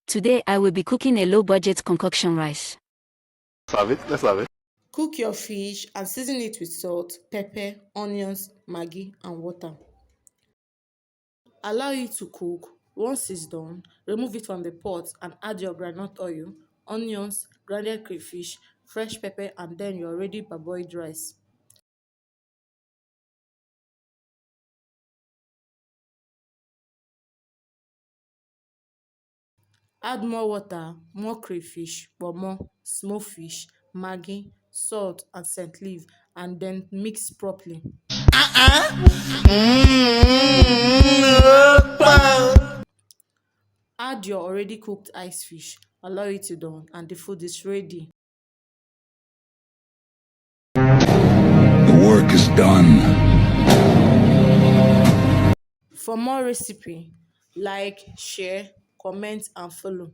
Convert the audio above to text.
Today I will be cooking a low-budget concoction rice. Let's have it. Let's have it. Cook your fish and season it with salt, pepper, onions, maggi, and water. Allow it to cook. Once it's done, remove it from the pot and add your groundnut oil, onions, grounded crayfish, fresh pepper, and then your ready parboiled rice. Add more water, more crayfish, more small fish, maggi, salt, and scent leaf, and then mix properly. Add your already cooked ice fish, allow it to done, and the food is ready. The work is done. For more recipe, like, share, comment, and follow.